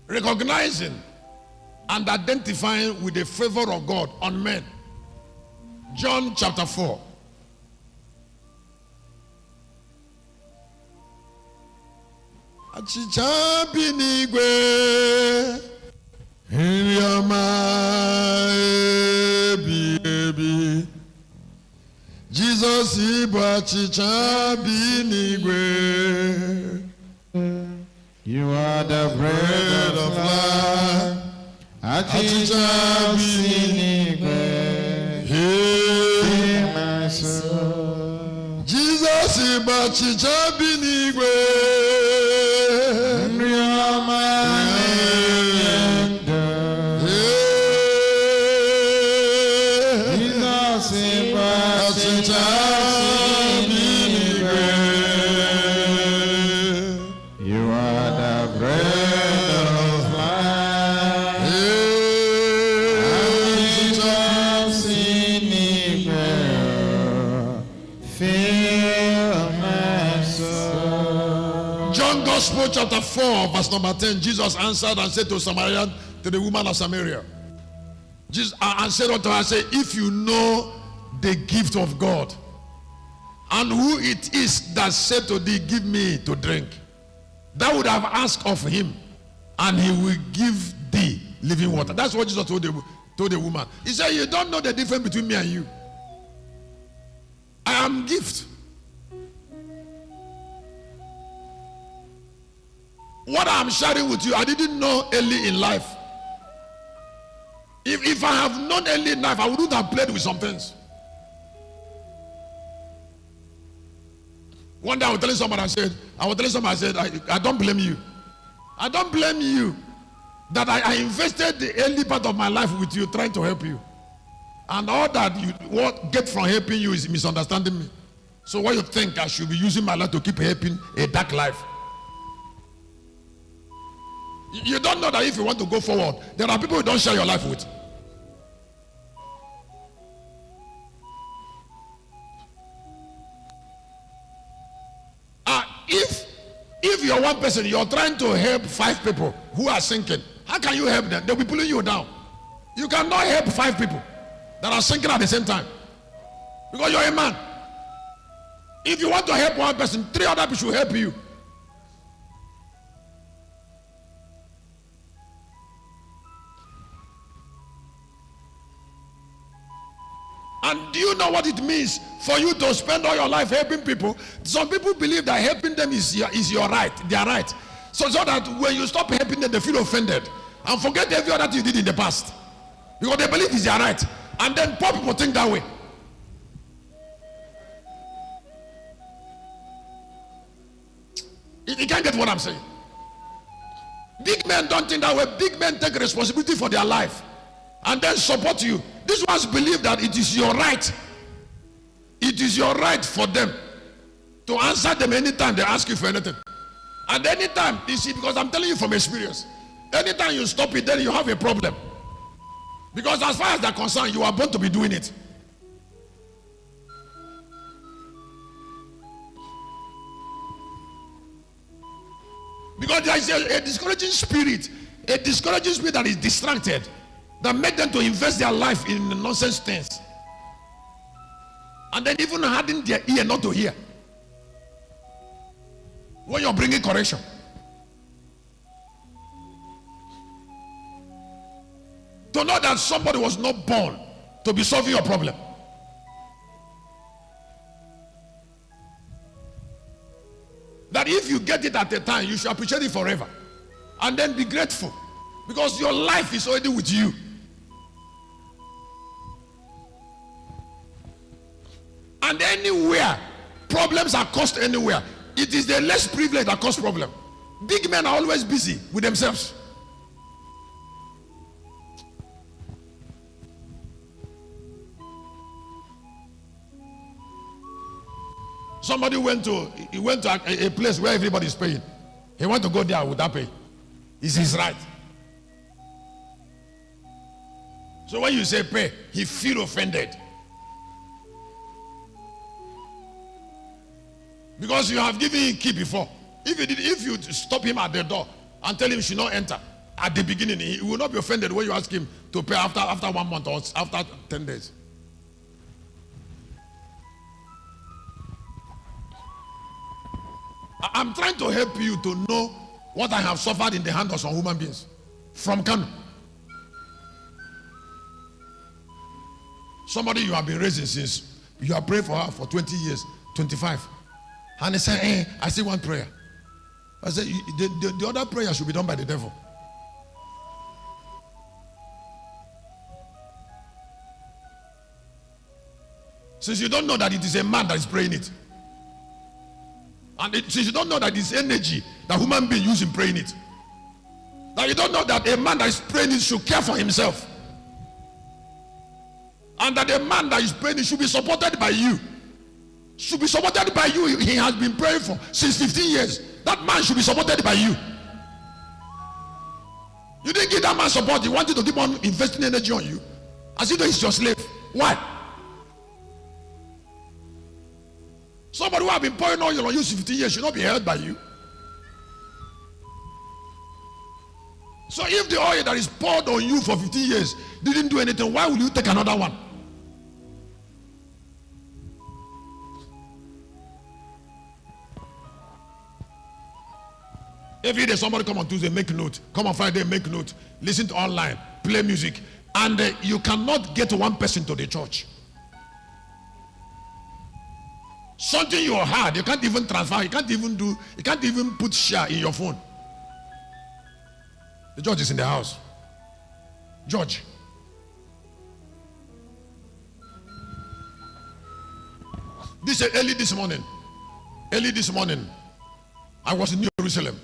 recognizing and identifying with the favor of God on men. John chapter 4. Achicha binigwe ebi Jesus ibu achicha binigwe. You are the bread of life. Achicha binigwe. Heal my soul. Jesus ibu achicha binigwe. Chapter 4, verse number 10, Jesus answered and said to Samaritan, to the woman of Samaria, Jesus and said unto her, say, if you know the gift of God, and who it is that said to thee, give me to drink, thou would have asked of him, and he will give thee living water. That's what Jesus told the woman. He said, you don't know the difference between me and you. I am gift. What I'm sharing with you, I didn't know early in life. If I have known early in life, I wouldn't have played with some things. One day I was telling somebody, I said, I don't blame you. I don't blame you that I invested the early part of my life with you, trying to help you. And all that you get from helping you is misunderstanding me. So what you think I should be using my life to keep helping a dark life? You don't know that if you want to go forward, there are people you don't share your life with. If you're one person, you're trying to help 5 people who are sinking, how can you help them? They'll be pulling you down. You cannot help 5 people that are sinking at the same time, because you're a man. If you want to help one person, 3 other people should help you. And do you know what it means for you to spend all your life helping people? Some people believe that helping them is your right, their right. So that when you stop helping them, they feel offended and forget every other thing you did in the past, because they believe it's their right. And then poor people think that way. You can't get what I'm saying. Big men don't think that way. Big men take responsibility for their life and then support you. These ones believe that it is your right. It is your right for them to answer them anytime they ask you for anything. And anytime, you see, because I'm telling you from experience, anytime you stop it, then you have a problem. Because as far as they're concerned, you are born to be doing it. Because there is a discouraging spirit that is distracted, that make them to invest their life in nonsense things, and then even harden their ear not to hear when you're bringing correction. To know that somebody was not born to be solving your problem. That if you get it at a time, you should appreciate it forever, and then be grateful, because your life is already with you. And anywhere problems are caused, anywhere, it is the less privileged that cause problem. Big men are always busy with themselves. Somebody went to a place where everybody is paying. He went to go there without pay. It's his right. So when you say pay, he feel offended, because you have given him key before. If you stop him at the door and tell him he should not enter, at the beginning. He will not be offended when you ask him to pay after 1 month or after 10 days. I'm trying to help you to know what I have suffered in the hand of some human beings from Kano. Somebody you have been raising since you have prayed for her for 20 years, 25. And they say, hey, I see one prayer. I said, the other prayer should be done by the devil. Since you don't know that it is a man that is praying it. And since you don't know that it's energy that human being use in praying it. That you don't know that a man that is praying it should care for himself. And that a man that is praying it should be supported by you. Should be supported by you. He has been praying for since 15 years. That man should be supported by you. You didn't give that man support. He wanted to keep on investing energy on you. As if he's your slave. Why? Somebody who have been pouring oil on you 15 years should not be held by you. So if the oil that is poured on you for 15 years didn't do anything, why will you take another one? Every day somebody come on Tuesday, make note. Come on Friday, make note. Listen to online, play music. And you cannot get one person to the church. Something you had, you can't even transfer, you can't even put share in your phone. The judge is in the house. Judge. Early this morning, I was in New Jerusalem.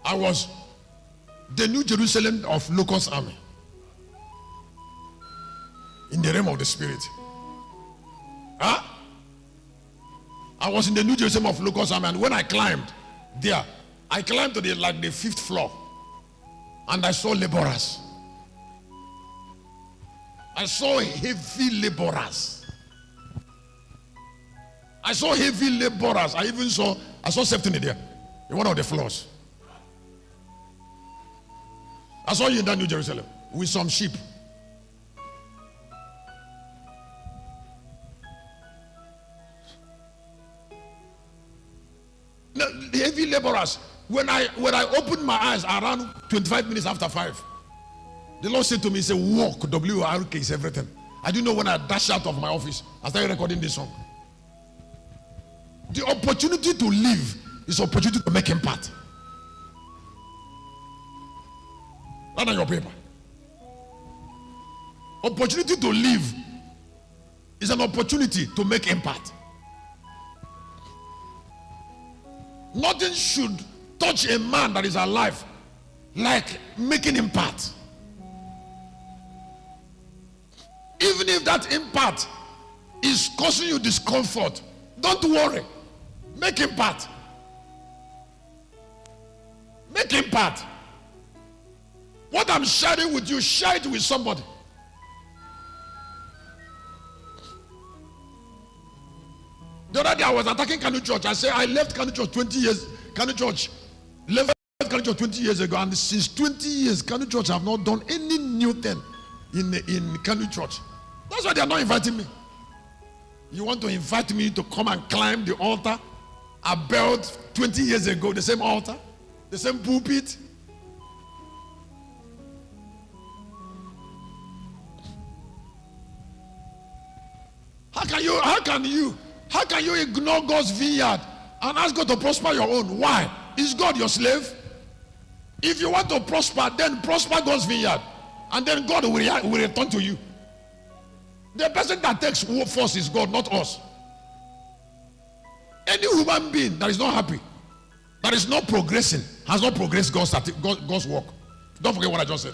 I was the New Jerusalem of Locust Army. In the realm of the spirit. Huh? I was in the New Jerusalem of Locust Army, and when I climbed there, I climbed to the 5th floor, and I saw laborers. I saw heavy laborers. I saw something there in one of the floors. I saw you in that New Jerusalem with some sheep. The heavy laborers. When I opened my eyes around 25 minutes after 5, the Lord said to me, he said, walk, W-O-R-K is everything. I didn't know when I dashed out of my office, I started recording this song. The opportunity to live is opportunity to make impact. Not on your paper. Opportunity to live is an opportunity to make impact. Nothing should touch a man that is alive like making impact. Even if that impact is causing you discomfort, don't worry. Make impact. Make impact. What I'm sharing with you, share it with somebody. The other day I was attacking Kanu Church. I said I left Kanu Church 20 years. Kanu Church left Kanu Church 20 years ago, and since 20 years, Kanu Church have not done any new thing in Kanu Church. That's why they are not inviting me. You want to invite me to come and climb the altar I built 20 years ago, the same altar, the same pulpit. How can you ignore God's vineyard and ask God to prosper your own? Why? Is God your slave? If you want to prosper, then prosper God's vineyard, and then God will return to you. The person that takes force is God, not us. Any human being that is not happy, that is not progressing, has not progressed God's work. Don't forget what I just said.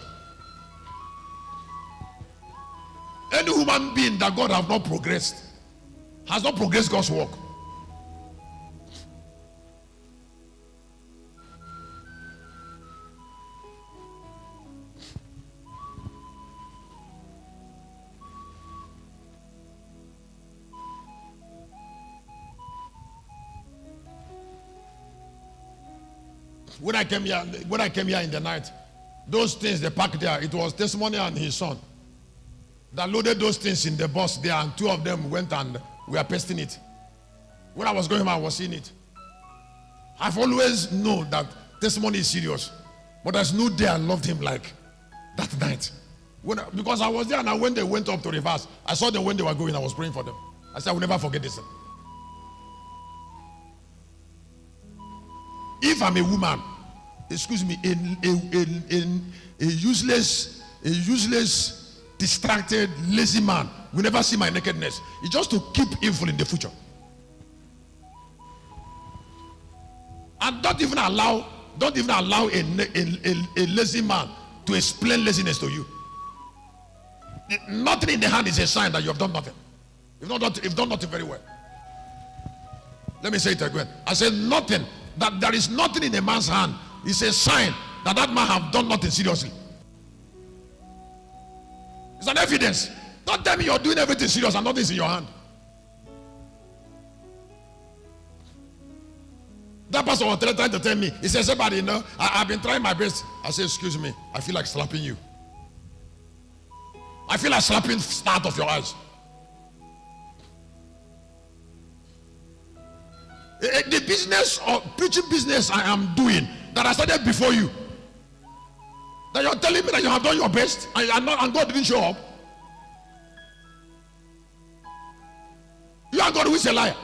Any human being that God has not progressed, has not progressed God's work. When I came here in the night, those things they packed there, it was Testimony and his son that loaded those things in the bus there, and two of them went and were pasting it. When I was going home, I was seeing it. I've always known that Testimony is serious, but there's no day I loved him like that night. Because I was there, and when they went up to reverse, I saw them when they were going. I was praying for them. I said, I will never forget this. If I'm a woman, excuse me, a useless, distracted, lazy man will never see my nakedness. It's just to keep evil in the future. And don't even allow a lazy man to explain laziness to you. Nothing in the hand is a sign that you have done nothing. You've done nothing very well. Let me say it again. I said nothing. That there is nothing in a man's hand is a sign that that man have done nothing seriously. It's an evidence. Don't tell me you're doing everything serious and nothing's in your hand. That pastor was trying to tell me, he says, somebody, I've been trying my best. I said, excuse me, I feel like slapping you. I feel like slapping start of your eyes. The business or preaching business I am doing that I started before you, that you're telling me that you have done your best and God didn't show up. You are God who is a liar.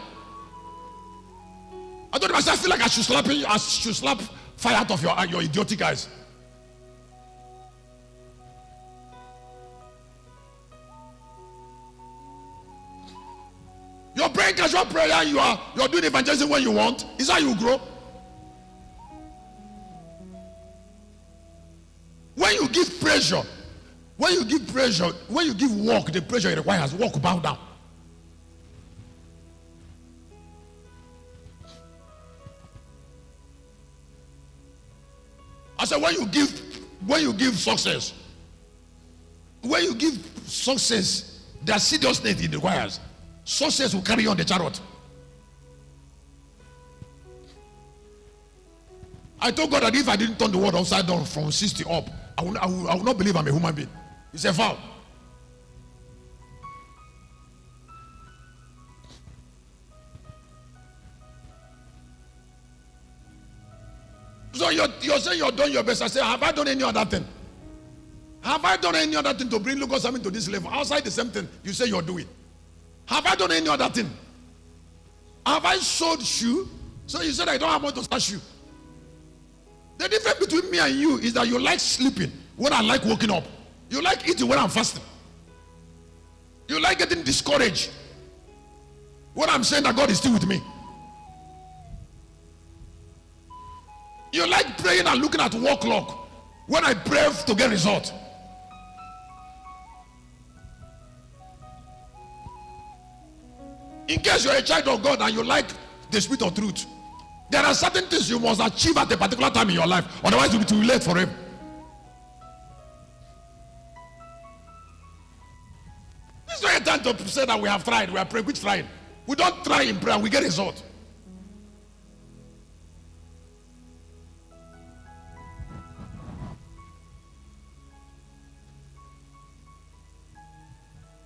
I told myself, I feel like I should slap fire out of your idiotic eyes. You're praying casual prayer, you're doing evangelism when you want. Is how you grow. When you give pressure, when you give work, the pressure it requires, work bow down. I said when you give success, the seriousness it requires. Success will carry on the chariot. I told God that if I didn't turn the world upside down from 60 up, I will not believe I'm a human being. It's a vow. So you're saying you're doing your best. I say, have I done any other thing? Have I done any other thing to bring Lucas to this level? Outside the same thing you say you're doing. Have I done any other thing? Have I sold shoe? So you said I don't have money to start shoe. The difference between me and you is that you like sleeping when I like waking up. You like eating when I'm fasting. You like getting discouraged when I'm saying that God is still with me. You like praying and looking at work clock when I pray to get result. In case you're a child of God and you like the spirit of truth, there are certain things you must achieve at a particular time in your life, otherwise you'll be too late for him. This is not a time to say that we have tried, we have prayed. Which tried? We don't try in prayer, we get result.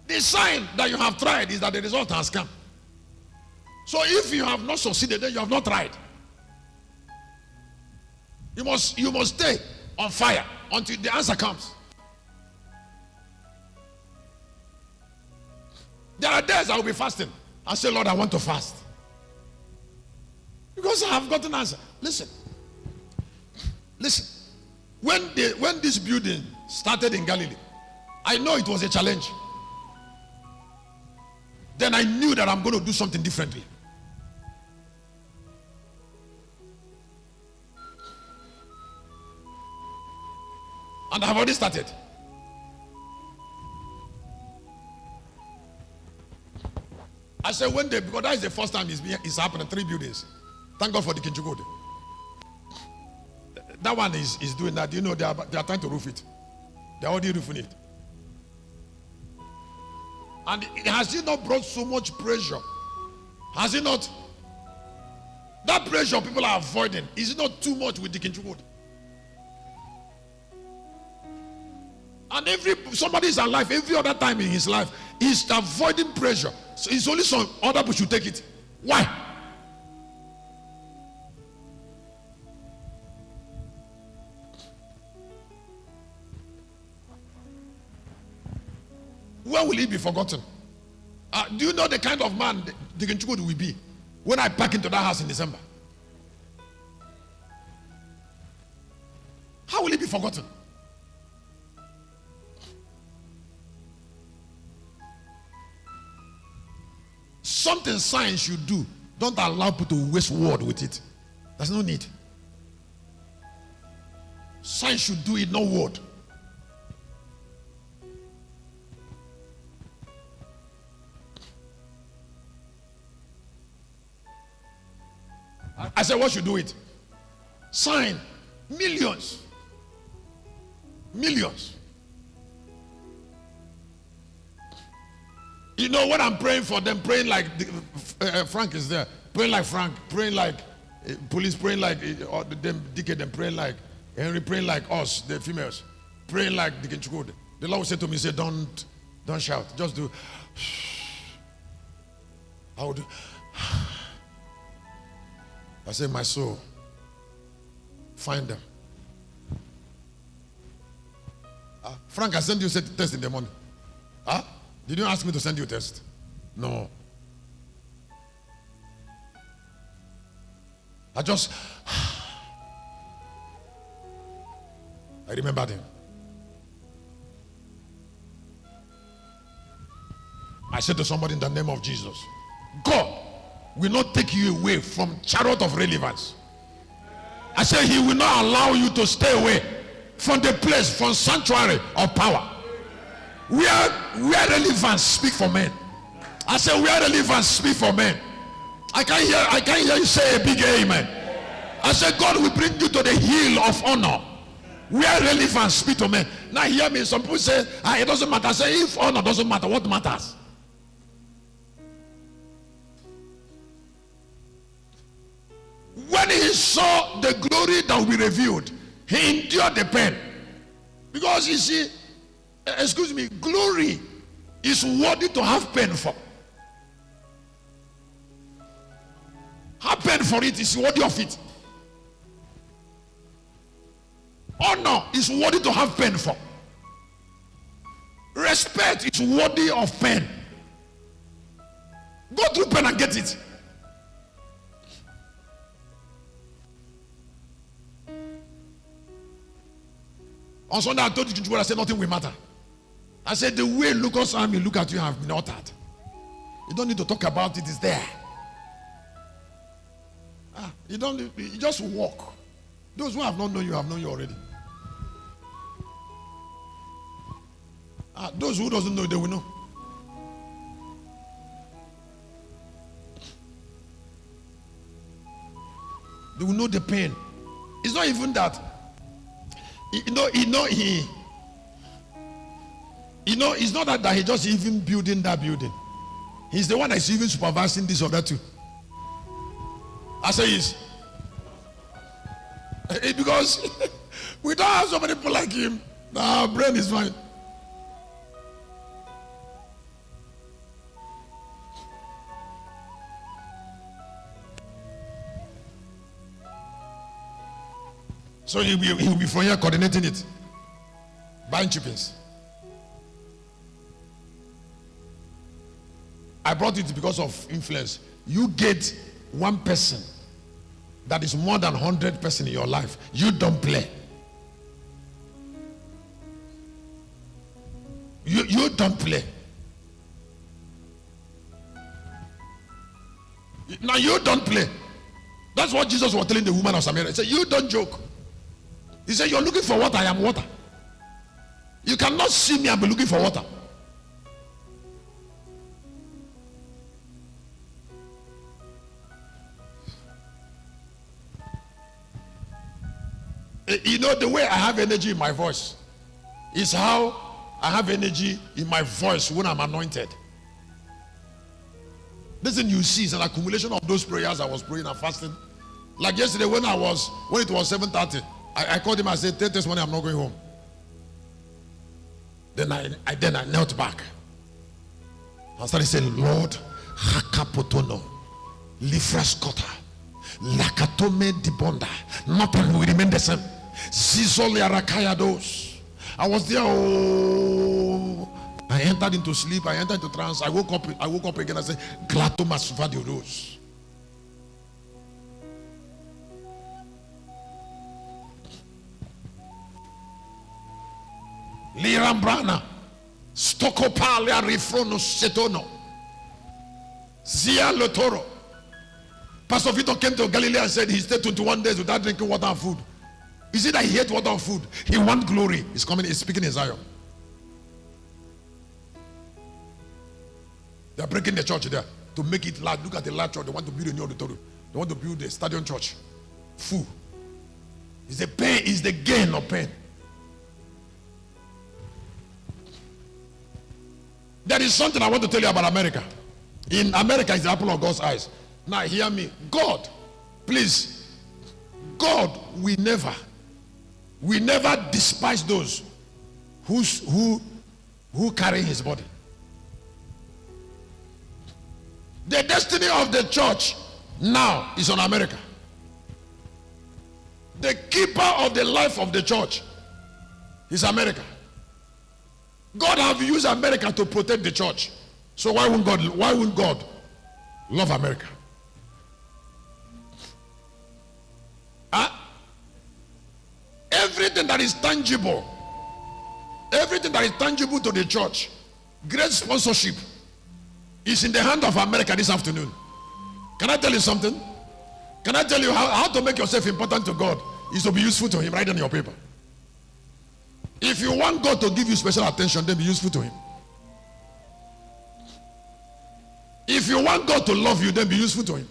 The sign that you have tried is that the result has come. So if you have not succeeded, then you have not tried. You must stay on fire until the answer comes. There are days I will be fasting. I say, Lord, I want to fast. Because I have got an answer. Listen. When this building started in Galilee, I know it was a challenge. Then I knew that I'm going to do something differently. And I've already started. I said because that is the first time it's happening, 3 buildings. Thank God for the Kinchugode. That one is doing that. You know, they are trying to roof it. They're already roofing it. And has it not brought so much pressure? Has it not? That pressure people are avoiding, is it not too much with the Kinchugode? And somebody is alive every other time in his life, he's avoiding pressure. So it's only some other people should take it. Why? Where will he be forgotten? Do you know the kind of man the Kenchukwudu will be when I pack into that house in December? How will he be forgotten? Something science should do. Don't allow people to waste word with it. There's no need. Science should do it, no word. I said, what should do it? Sign. Millions. Millions. You know, when I'm praying for them, praying like Frank is there, praying like Frank, praying like police, praying like them Deacon, them praying like Henry, praying like us, the females, praying like the Kenchukwudu. The Lord said to me, say, don't shout, just do. I would do. I said, my soul, find them. Frank, I sent you a test in the morning. Huh? Did you ask me to send you a test? No. I remembered him. I said to somebody in the name of Jesus, God will not take you away from chariot of relevance. I said he will not allow you to stay away from the place, from sanctuary of power. Where relevance speak for men. I said where relevance speak for men. I can't hear you say a big amen. I said God will bring you to the hill of honor. Where relevance speak to men. Now hear me, some people say it doesn't matter. I say if honor doesn't matter, what matters? When he saw the glory that will be revealed, he endured the pain. Because you see, excuse me, glory is worthy to have pain for. Have pain for it is worthy of it. Honor is worthy to have pain for. Respect is worthy of pain. Go through pain and get it. On Sunday I told you, I said nothing will matter. I said the way Lucas army look at you have been altered. You don't need to talk about it, it's there. You just walk. Those who have not known you have known you already. Those who doesn't know, they will know. They will know the pain. It's not even that. It's not that he just even building that building. He's the one that's even supervising this or that too. I say yes. Because we don't have so many people like him. Our brain is fine. So he'll be from here coordinating it. Buying chippings. I brought it because of influence. You get one person that is more than 100 person in your life. You don't play. You don't play. Now you don't play. That's what Jesus was telling the woman of Samaria. He said, you don't joke. He said, you're looking for water, I am water. You cannot see me and be looking for water. You know, the way I have energy in my voice is how I have energy in my voice when I'm anointed. This thing you see is an accumulation of those prayers I was praying and fasting. Like yesterday when it was 7:30, I called him and said, 10 this morning I'm not going home. Then I knelt back. I started saying, Lord, hakapotono, lifraskota, lakatome dibonda. Nothing will remain the same. Zizoli arakayados. I was there. Oh, I entered into sleep. I entered into trance. I woke up again. I said, Glatomas vadiodos. Lirambrana, Stokopalia Rifrono Setono, Zia Lotoro. Pastor Vito came to Galilee and said he stayed 21 days without drinking water and food. Is it that he ate water and food? He wants glory. He's coming, he's speaking in Zion. They're breaking the church there to make it large. Look at the large church. They want to build a new auditorium. They want to build a stadium church. Full. It's the pain, it's the gain of pain. There is something I want to tell you about America. In America, it's the apple of God's eyes. Now hear me. God, please, God, we never despise those who carry his body. The destiny of the church now is on America. The keeper of the life of the church is America. God have used America to protect the church. So why wouldn't God love America? Everything that is tangible to the church, great sponsorship, is in the hand of America this afternoon. Can I tell you something? Can I tell you how to make yourself important to God is to be useful to him? Write on your paper. If you want God to give you special attention, then be useful to him. If you want God to love you, then be useful to him.